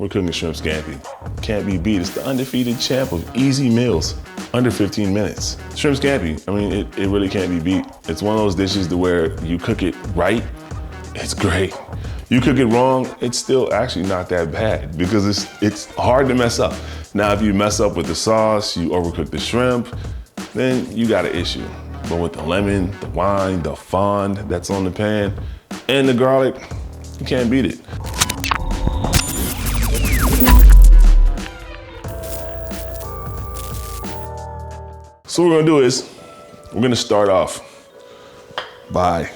we're cooking shrimp scampi. Can't be beat. It's the undefeated champ of easy meals, under 15 minutes. Shrimp scampi, I mean, it really can't be beat. It's one of those dishes to where you cook it right, it's great. You cook it wrong, it's still actually not that bad because it's hard to mess up. Now, if you mess up with the sauce, you overcook the shrimp, then you got an issue. But with the lemon, the wine, the fond that's on the pan, and the garlic, you can't beat it. So what we're gonna do is, we're gonna start off by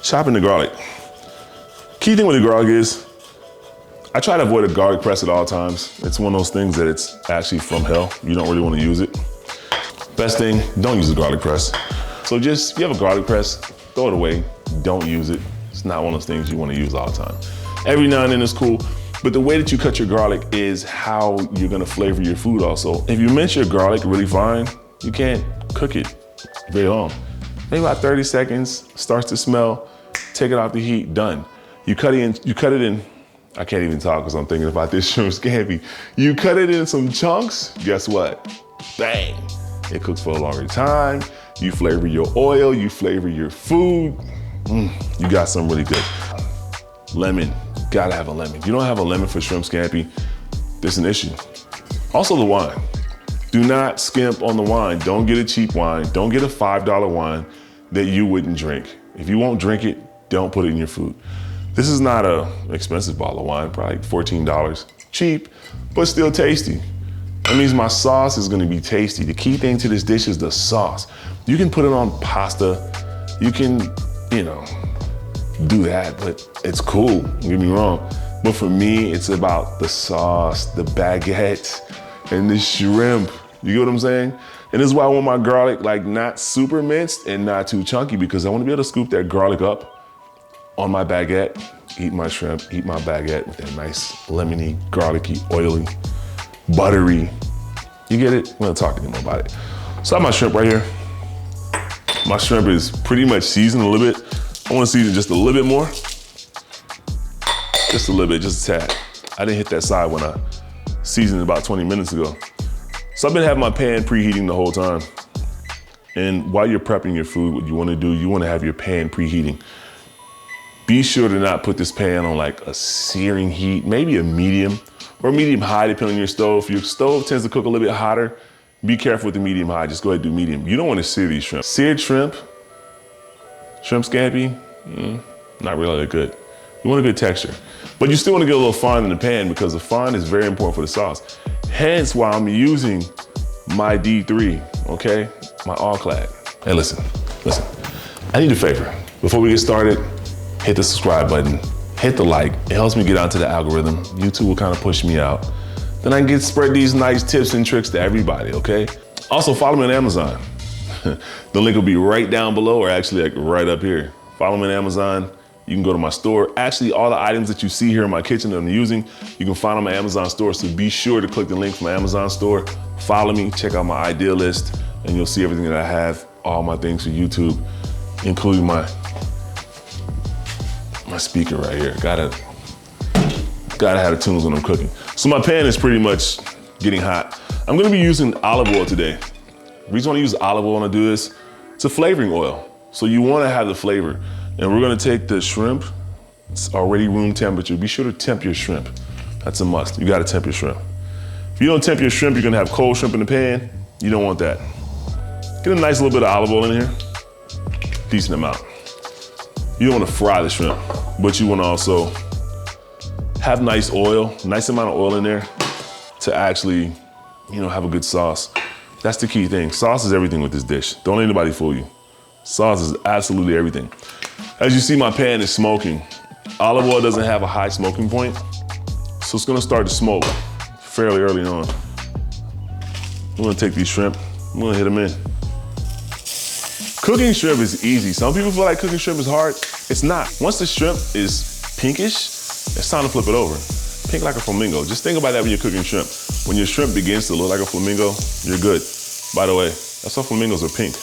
chopping the garlic. Key thing with the garlic is, I try to avoid a garlic press at all times. It's one of those things that it's actually from hell. You don't really wanna use it. Best thing, don't use a garlic press. So just, if you have a garlic press, throw it away, don't use it. It's not one of those things you wanna use all the time. Every now and then it's cool, but the way that you cut your garlic is how you're gonna flavor your food also. If you mince your garlic really fine, you can't cook it very long. Maybe about 30 seconds, starts to smell, take it off the heat, done. You cut it in, I can't even talk because I'm thinking about this shrimp scampi. You cut it in some chunks, guess what? Bang, it cooks for a longer time. You flavor your oil, you flavor your food. You got something really good. Lemon, gotta have a lemon. If you don't have a lemon for shrimp scampi, there's an issue. Also the wine. Do not skimp on the wine. Don't get a cheap wine. Don't get a $5 wine that you wouldn't drink. If you won't drink it, don't put it in your food. This is not an expensive bottle of wine, probably $14. Cheap, but still tasty. That means my sauce is gonna be tasty. The key thing to this dish is the sauce. You can put it on pasta. You can, do that, but it's cool, don't get me wrong. But for me, it's about the sauce, the baguette, and the shrimp. You get what I'm saying? And this is why I want my garlic like not super minced and not too chunky, because I want to be able to scoop that garlic up on my baguette, eat my shrimp, eat my baguette with that nice lemony, garlicky, oily, buttery. You get it? I'm gonna talk to you more about it. So I have my shrimp right here. My shrimp is pretty much seasoned a little bit. I want to season just a little bit more. Just a little bit, just a tad. I didn't hit that side when I seasoned about 20 minutes ago. So I've been having my pan preheating the whole time. And while you're prepping your food, what you want to do, you want to have your pan preheating. Be sure to not put this pan on like a searing heat, maybe a medium or medium high, depending on your stove. If your stove tends to cook a little bit hotter, be careful with the medium high. Just go ahead and do medium. You don't want to sear these shrimp. Seared shrimp scampi, not really that good. You want a good texture. But you still want to get a little fond in the pan because the fond is very important for the sauce. Hence why I'm using my D3, okay? My all-clad. Hey, listen. I need a favor. Before we get started, hit the subscribe button, hit the like. It helps me get onto the algorithm. YouTube will kind of push me out. Then I can spread these nice tips and tricks to everybody, okay? Also, follow me on Amazon. The link will be right down below, or actually like right up here. Follow me on Amazon. You can go to my store. Actually, all the items that you see here in my kitchen that I'm using, you can find on my Amazon store. So be sure to click the link from my Amazon store. Follow me, check out my idea list, and you'll see everything that I have, all my things for YouTube, including my speaker right here. Gotta have the tunes when I'm cooking. So my pan is pretty much getting hot. I'm gonna be using olive oil today. The reason I use olive oil when I do this, it's a flavoring oil. So you wanna have the flavor. And we're gonna take the shrimp, it's already room temperature. Be sure to temp your shrimp. That's a must, you gotta temp your shrimp. If you don't temp your shrimp, you're gonna have cold shrimp in the pan. You don't want that. Get a nice little bit of olive oil in here, decent amount. You don't wanna fry the shrimp, but you wanna also have nice oil, nice amount of oil in there to actually, have a good sauce. That's the key thing. Sauce is everything with this dish. Don't let anybody fool you. Sauce is absolutely everything. As you see, my pan is smoking. Olive oil doesn't have a high smoking point, so it's gonna start to smoke fairly early on. I'm gonna take these shrimp, I'm gonna hit them in. Cooking shrimp is easy. Some people feel like cooking shrimp is hard. It's not. Once the shrimp is pinkish, it's time to flip it over. Pink like a flamingo. Just think about that when you're cooking shrimp. When your shrimp begins to look like a flamingo, you're good. By the way, that's why flamingos are pink.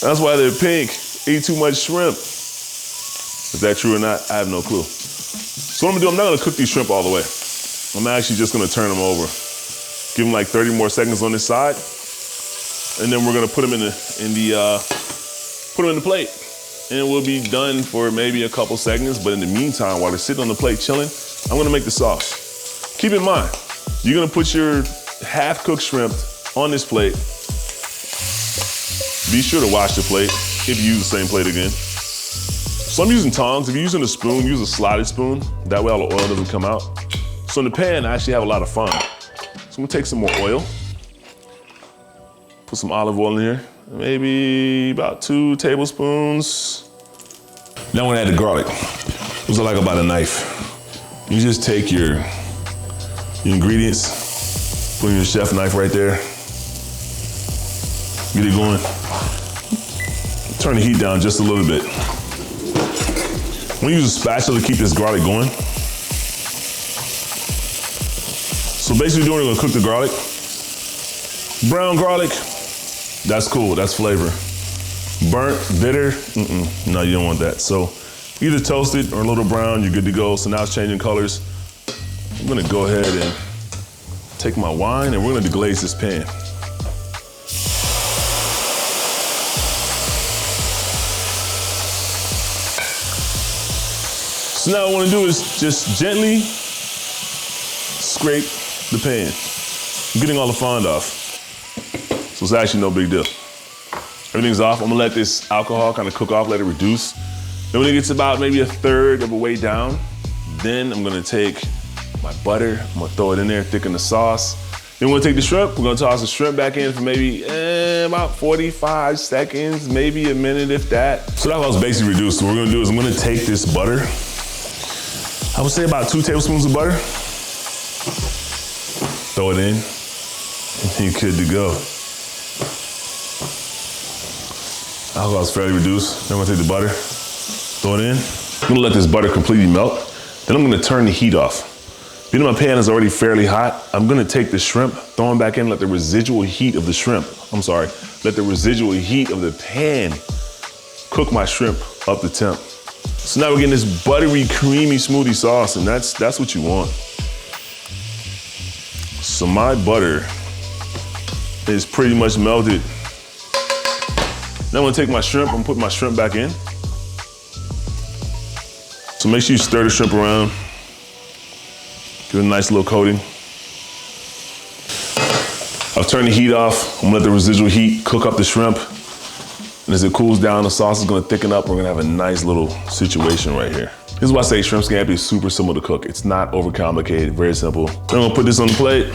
That's why they're pink. Eat too much shrimp. Is that true or not? I have no clue. So So what I'm gonna do, I'm not gonna cook these shrimp all the way. I'm actually just gonna turn them over. Give them like 30 more seconds on this side. And then we're gonna put them in the plate. And we'll be done for maybe a couple seconds. But in the meantime, while they're sitting on the plate chilling, I'm gonna make the sauce. Keep in mind, you're gonna put your half-cooked shrimp on this plate. Be sure to wash the plate if you use the same plate again. So I'm using tongs. If you're using a spoon, use a slotted spoon. That way all the oil doesn't come out. So in the pan, I actually have a lot of fun. So I'm gonna take some more oil. Put some olive oil in here. Maybe about 2 tablespoons. Now I'm gonna add the garlic. This is like about a knife. You just take your ingredients, put in your chef knife right there. Get it going. Turn the heat down just a little bit. I'm gonna use a spatula to keep this garlic going. So basically we're gonna cook the garlic. Brown garlic, that's cool, that's flavor. Burnt, bitter, no, you don't want that. So either toasted or a little brown, you're good to go. So now it's changing colors. I'm gonna go ahead and take my wine and we're gonna deglaze this pan. So now what I want to do is just gently scrape the pan. I'm getting all the fond off. So it's actually no big deal. Everything's off. I'm gonna let this alcohol kind of cook off, let it reduce. Then when it gets about maybe a third of a way down, then I'm gonna take my butter, I'm gonna throw it in there, thicken the sauce. Then we're gonna take the shrimp, we're gonna toss the shrimp back in for maybe about 45 seconds, maybe a minute if that. So that was basically reduced. So what we're gonna do is I'm gonna take this butter, I would say about 2 tablespoons of butter. Throw it in, and you're good to go. Alcohol is fairly reduced. Then I'm gonna take the butter, throw it in. I'm gonna let this butter completely melt. Then I'm gonna turn the heat off. Being my pan is already fairly hot, I'm gonna take the shrimp, throw them back in, let the residual heat of the let the residual heat of the pan cook my shrimp up to temp. So now we're getting this buttery, creamy smoothie sauce, and that's what you want. So my butter is pretty much melted. Now I'm gonna take my shrimp and put my shrimp back in. So make sure you stir the shrimp around. Give it a nice little coating. I've turned the heat off. I'm gonna let the residual heat cook up the shrimp. And as it cools down, the sauce is gonna thicken up. We're gonna have a nice little situation right here. This is why I say shrimp scampi is super simple to cook. It's not overcomplicated, very simple. So I'm gonna put this on the plate.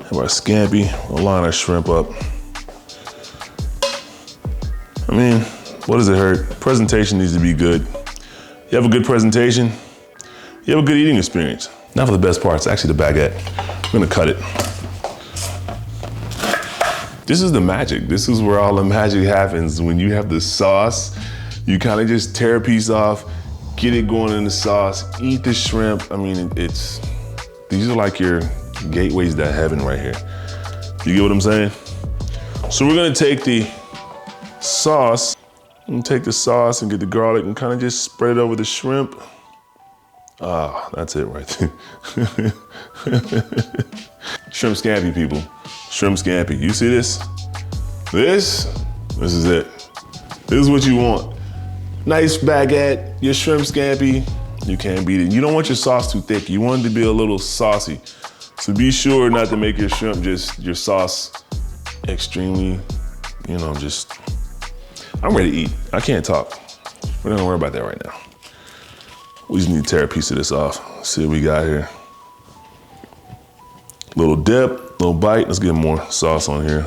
Have our scampi, we'll line our shrimp up. I mean, what does it hurt? Presentation needs to be good. You have a good presentation, you have a good eating experience. Now for the best part, it's actually the baguette. I'm gonna cut it. This is the magic. This is where all the magic happens. When you have the sauce, you kind of just tear a piece off, get it going in the sauce, eat the shrimp. I mean, these are like your gateways to heaven right here. You get what I'm saying? So we're gonna take the sauce, and take the sauce and get the garlic and kind of just spread it over the shrimp. Ah, that's it right there. Shrimp scampi, people. Shrimp scampi. You see this? This is it. This is what you want. Nice baguette, your shrimp scampi, you can't beat it. You don't want your sauce too thick. You want it to be a little saucy. So be sure not to make your shrimp your sauce extremely, I'm ready to eat. I can't talk. We're not gonna worry about that right now. We just need to tear a piece of this off. Let's see what we got here. Little dip, little bite. Let's get more sauce on here.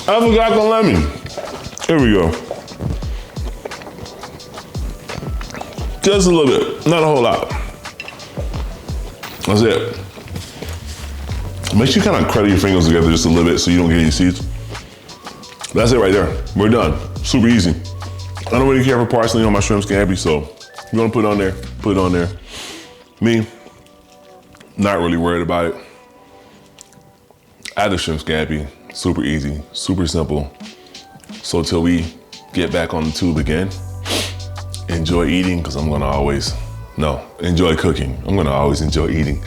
I forgot the lemon. Here we go. Just a little bit, not a whole lot. That's it. Make sure you kind of cradle your fingers together just a little bit so you don't get any seeds. That's it right there. We're done. Super easy. I don't really care for parsley on my shrimp scampi, so if you're gonna put it on there, put it on there. Me, not really worried about it. Add the shrimp scampi. Super easy, super simple. So till we get back on the tube again, enjoy eating, because enjoy cooking. I'm gonna always enjoy eating.